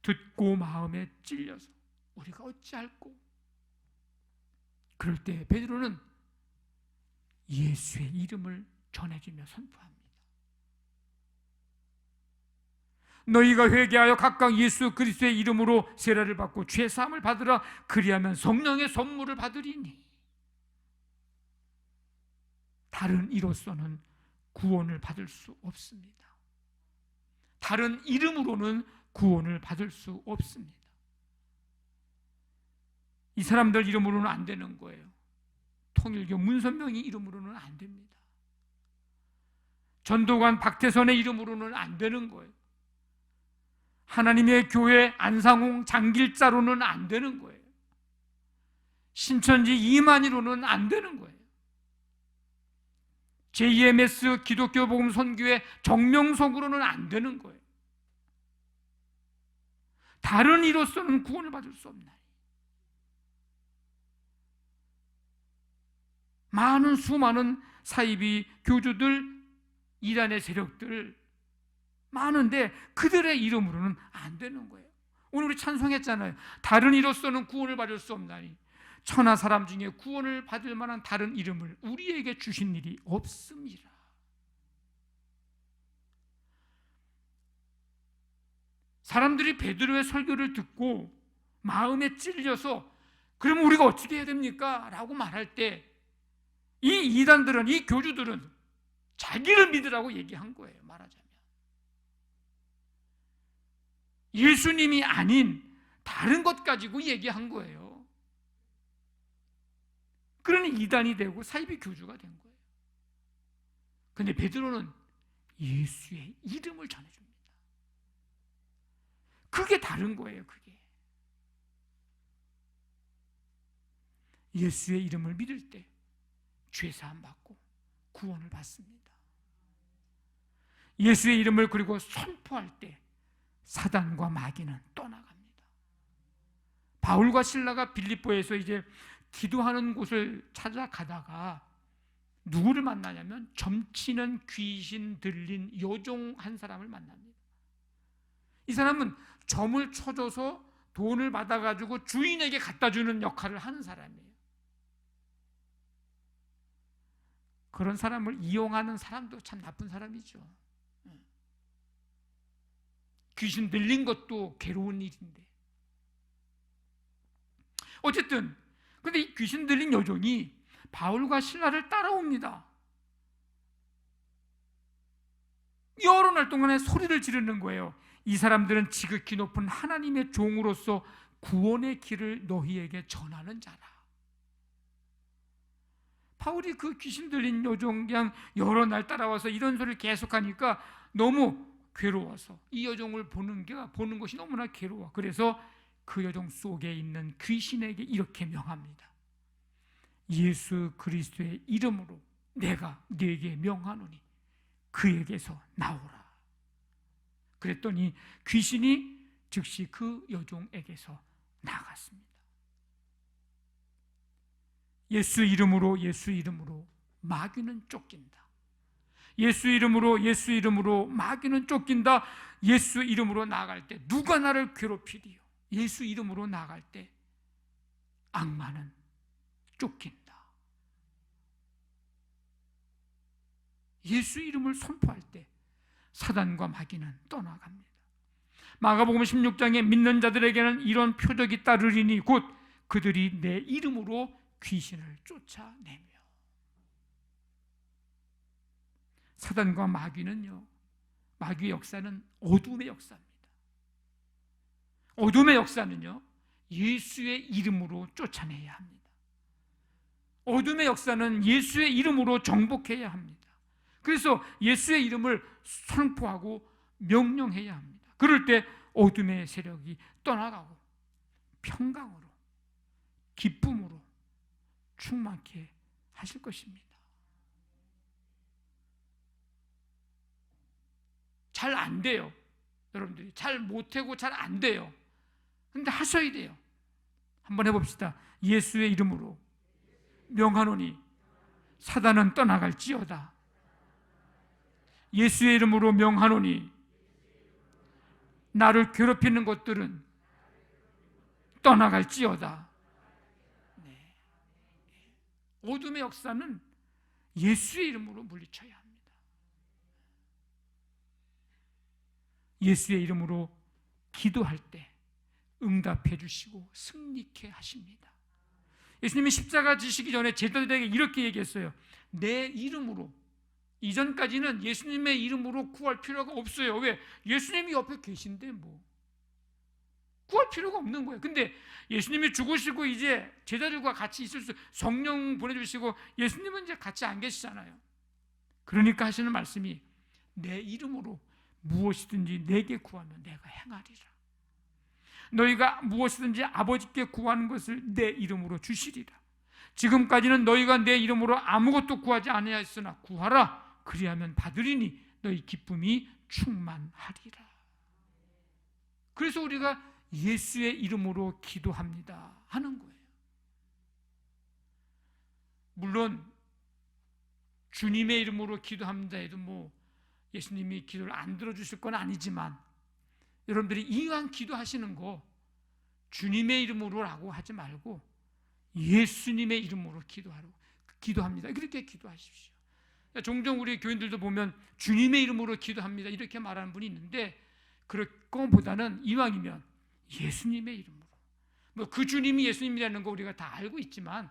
듣고 마음에 찔려서 우리가 어찌할꼬? 그럴 때 베드로는 예수의 이름을 전해주며 선포합니다. 너희가 회개하여 각각 예수 그리스도의 이름으로 세례를 받고 죄사함을 받으라. 그리하면 성령의 선물을 받으리니. 다른 이로서는 구원을 받을 수 없습니다. 다른 이름으로는 구원을 받을 수 없습니다. 이 사람들 이름으로는 안 되는 거예요. 통일교 문선명이 이름으로는 안 됩니다. 전도관 박태선의 이름으로는 안 되는 거예요. 하나님의 교회 안상홍 장길자로는 안 되는 거예요. 신천지 이만희로는 안 되는 거예요. JMS 기독교 복음 선교회 정명석으로는 안 되는 거예요. 다른 이로서는 구원을 받을 수 없나니. 수많은 사이비 교주들, 이단의 세력들 많은데 그들의 이름으로는 안 되는 거예요. 오늘 우리 찬송했잖아요. 다른 이로서는 구원을 받을 수 없나니. 천하 사람 중에 구원을 받을 만한 다른 이름을 우리에게 주신 일이 없습니다. 사람들이 베드로의 설교를 듣고 마음에 찔려서 그럼 우리가 어떻게 해야 됩니까? 라고 말할 때 이 이단들은, 이 교주들은 자기를 믿으라고 얘기한 거예요. 말하자면 예수님이 아닌 다른 것 가지고 얘기한 거예요. 그러니 이단이 되고 사이비 교주가 된 거예요. 근데 베드로는 예수의 이름을 전해줍니다. 그게 다른 거예요. 그게 예수의 이름을 믿을 때 죄사함 받고 구원을 받습니다. 예수의 이름을 그리고 선포할 때 사단과 마귀는 떠나갑니다. 바울과 실라가 빌립보에서 이제 기도하는 곳을 찾아가다가 누구를 만나냐면 점치는 귀신 들린 여종 한 사람을 만납니다. 이 사람은 점을 쳐줘서 돈을 받아가지고 주인에게 갖다 주는 역할을 하는 사람이에요. 그런 사람을 이용하는 사람도 참 나쁜 사람이죠. 귀신 들린 것도 괴로운 일인데. 어쨌든 근데 이 귀신 들린 여종이 바울과 실라를 따라옵니다. 여러 날 동안에 소리를 지르는 거예요. 이 사람들은 지극히 높은 하나님의 종으로서 구원의 길을 너희에게 전하는 자라. 바울이 그 귀신 들린 여종 그냥 여러 날 따라와서 이런 소리를 계속하니까 너무 괴로워서 이 여종을 보는 것이 너무나 괴로워. 그래서 그 여종 속에 있는 귀신에게 이렇게 명합니다. 예수 그리스도의 이름으로 내가 네게 명하노니 그에게서 나오라. 그랬더니 귀신이 즉시 그 여종에게서 나갔습니다. 예수 이름으로 마귀는 쫓긴다. 예수 이름으로 마귀는 쫓긴다. 예수 이름으로 나아갈 때 누가 나를 괴롭히리요? 예수 이름으로 나아갈 때 악마는 쫓긴다. 예수 이름을 선포할 때 사단과 마귀는 떠나갑니다. 마가복음 16장에 믿는 자들에게는 이런 표적이 따르리니 곧 그들이 내 이름으로 귀신을 쫓아내며. 사단과 마귀는요, 마귀의 역사는 어둠의 역사입니다. 어둠의 역사는요, 예수의 이름으로 쫓아내야 합니다. 어둠의 역사는 예수의 이름으로 정복해야 합니다. 그래서 예수의 이름을 선포하고 명령해야 합니다. 그럴 때 어둠의 세력이 떠나가고 평강으로 기쁨으로 충만케 하실 것입니다. 잘 안 돼요. 여러분들이 잘 못하고 잘 안 돼요. 근데 하셔야 돼요. 한번 해봅시다. 예수의 이름으로 명하노니 사단은 떠나갈지어다. 예수의 이름으로 명하노니 나를 괴롭히는 것들은 떠나갈지어다. 네. 어둠의 역사는 예수의 이름으로 물리쳐야 합니다. 예수의 이름으로 기도할 때 응답해 주시고 승리케 하십니다. 예수님이 십자가 지시기 전에 제자들에게 이렇게 얘기했어요. 내 이름으로. 이전까지는 예수님의 이름으로 구할 필요가 없어요. 왜? 예수님이 옆에 계신데 뭐 구할 필요가 없는 거예요. 근데 예수님이 죽으시고 이제 제자들과 같이 있을 수, 성령 보내주시고 예수님은 이제 같이 안 계시잖아요. 그러니까 하시는 말씀이 내 이름으로 무엇이든지 내게 구하면 내가 행하리라. 너희가 무엇이든지 아버지께 구하는 것을 내 이름으로 주시리라. 지금까지는 너희가 내 이름으로 아무것도 구하지 아니하였으나 구하라. 그리하면 받으리니 너희 기쁨이 충만하리라. 그래서 우리가 예수의 이름으로 기도합니다 하는 거예요. 물론 주님의 이름으로 기도합니다 해도 뭐 예수님이 기도를 안 들어주실 건 아니지만 여러분들이 이왕 기도하시는 거 주님의 이름으로라고 하지 말고 예수님의 이름으로 기도합니다. 그렇게 기도하십시오. 종종 우리 교인들도 보면 주님의 이름으로 기도합니다 이렇게 말하는 분이 있는데 그럴 것보다는 이왕이면 예수님의 이름으로. 뭐 그 주님이 예수님이라는 거 우리가 다 알고 있지만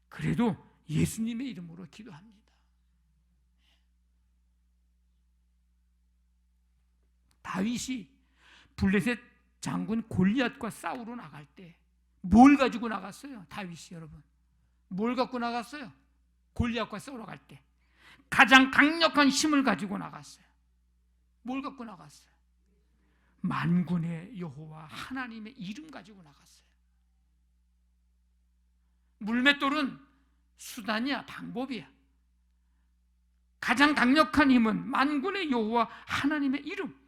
그래도 예수님의 이름으로 기도합니다. 다윗이 블레셋 장군 골리앗과 싸우러 나갈 때 뭘 가지고 나갔어요? 다윗이 여러분 뭘 갖고 나갔어요? 골리앗과 싸우러 갈 때 가장 강력한 힘을 가지고 나갔어요. 뭘 갖고 나갔어요? 만군의 여호와 하나님의 이름 가지고 나갔어요. 물맷돌은 수단이야, 방법이야. 가장 강력한 힘은 만군의 여호와 하나님의 이름.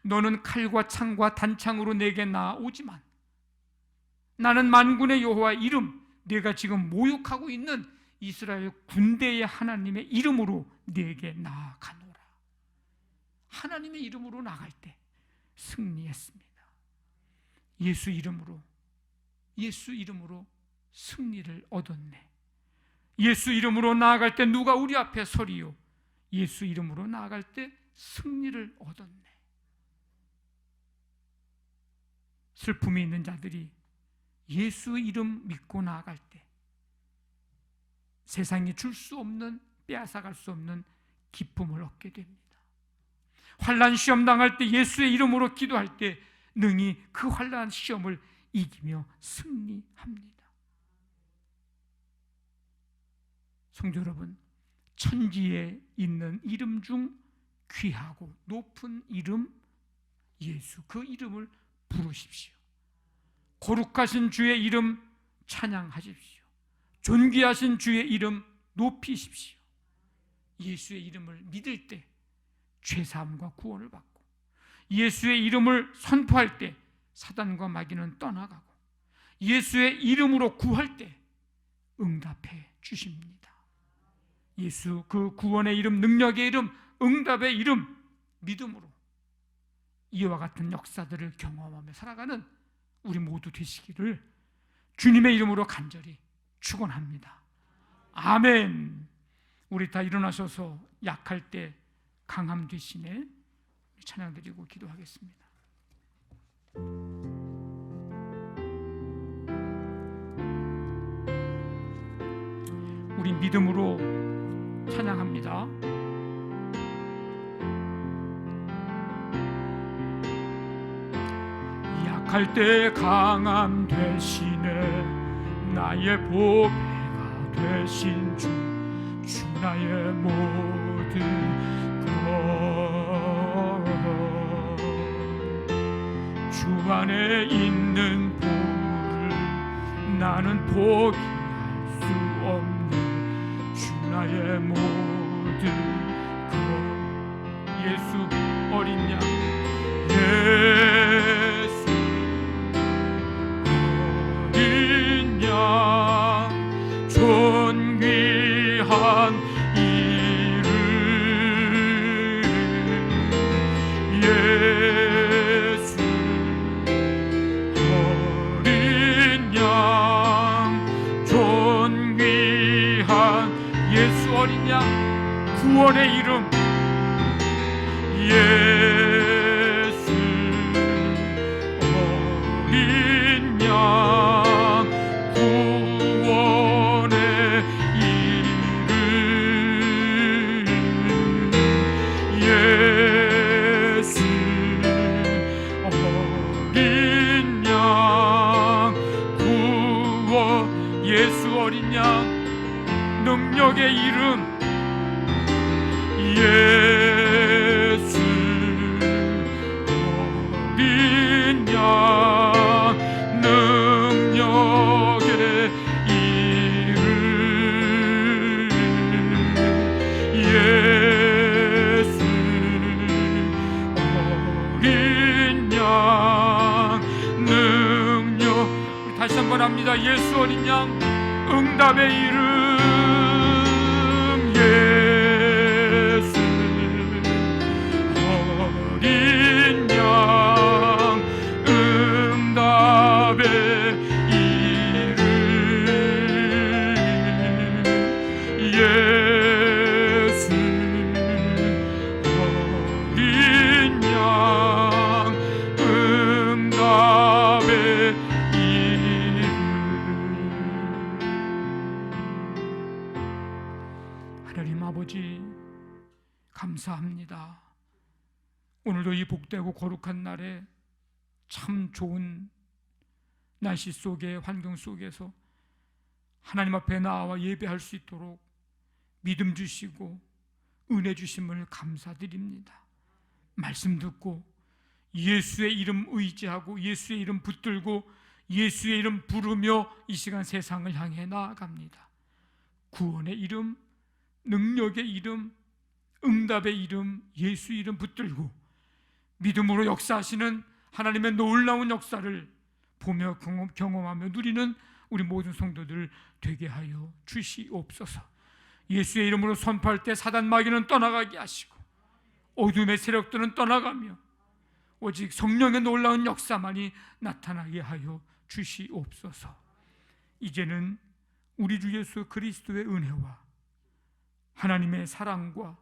너는 칼과 창과 단창으로 내게 나오지만 나는 만군의 여호와 이름, 내가 지금 모욕하고 있는 이스라엘 군대의 하나님의 이름으로 내게 나아가노라. 하나님의 이름으로 나갈 때 승리했습니다. 예수 이름으로 승리를 얻었네. 예수 이름으로 나아갈 때 누가 우리 앞에 서리요? 예수 이름으로 나아갈 때 승리를 얻었네. 슬픔이 있는 자들이 예수 이름 믿고 나아갈 때 세상이 줄 수 없는, 빼앗아갈 수 없는 기쁨을 얻게 됩니다. 환난 시험 당할 때 예수의 이름으로 기도할 때 능히 그 환난 시험을 이기며 승리합니다. 성도 여러분, 천지에 있는 이름 중 귀하고 높은 이름 예수, 그 이름을 부르십시오. 거룩하신 주의 이름 찬양하십시오. 존귀하신 주의 이름 높이십시오. 예수의 이름을 믿을 때 죄사함과 구원을 받고, 예수의 이름을 선포할 때 사단과 마귀는 떠나가고, 예수의 이름으로 구할 때 응답해 주십니다. 예수, 그 구원의 이름, 능력의 이름, 응답의 이름 믿음으로 이와 같은 역사들을 경험하며 살아가는 우리 모두 되시기를 주님의 이름으로 간절히 축원합니다. 아멘. 우리 다 일어나셔서 약할 때 강함 되시네 찬양 드리고 기도하겠습니다. 우리 믿음으로 찬양합니다. 약할 때 강함 되시네 나의 보배가 되신 주 나의 모든 것 주 안에 있는 보물을 나는 포기할 수 없네 주 나의 모든 것 예수 어린 양 예수 어린 양 존귀한 이름 예수 어린 양 존귀한 예수 어린 양 구원의 이름 예수 어린 양 구원의 이름 예수 어린 양 구원 예수 어린 양 능력의 이름 예수 어린 양 능력의 이름 예수 어린 양 능력 우리 다시 한번 합니다. 예수 어린 양 응답의 이름 예수 어린 양 응답의 이름 예수 어린 양 응답의 이름 하나님 아버지 감사합니다. 오늘도 이 복되고 거룩한 날에 참 좋은 날씨 속에, 환경 속에서 하나님 앞에 나와 예배할 수 있도록 믿음 주시고 은혜 주심을 감사드립니다. 말씀 듣고 예수의 이름 의지하고 예수의 이름 붙들고 예수의 이름 부르며 이 시간 세상을 향해 나아갑니다. 구원의 이름, 능력의 이름, 응답의 이름, 예수 이름 붙들고 믿음으로 역사하시는 하나님의 놀라운 역사를 보며 경험하며 누리는 우리 모든 성도들 되게 하여 주시옵소서. 예수의 이름으로 선포할 때 사단 마귀는 떠나가게 하시고 어둠의 세력들은 떠나가며 오직 성령의 놀라운 역사만이 나타나게 하여 주시옵소서. 이제는 우리 주 예수 그리스도의 은혜와 하나님의 사랑과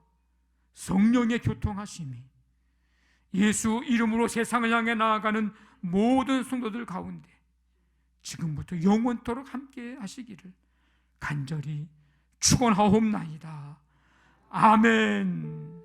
성령의 교통하심이 예수 이름으로 세상을 향해 나아가는 모든 성도들 가운데 지금부터 영원토록 함께 하시기를 간절히 축원하옵나이다. 아멘.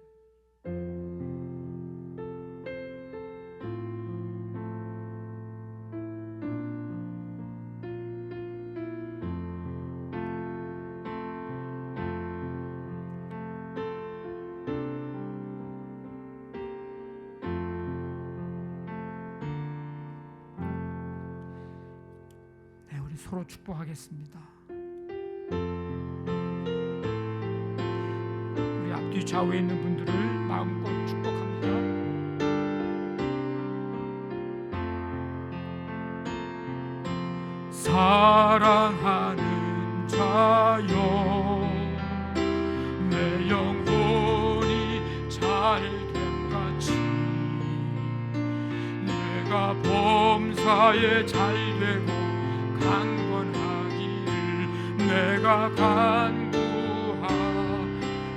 서로 축복하겠습니다. 우리 앞뒤 좌우에 있는 분들을 마음껏 축복합니다. 사랑하는 자여, 내 영혼이 잘됨 같이 내가 범사에 잘되고 강건하기를 내가 간구하.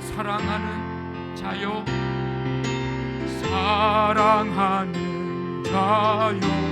사랑하는 자여, 사랑하는 자여,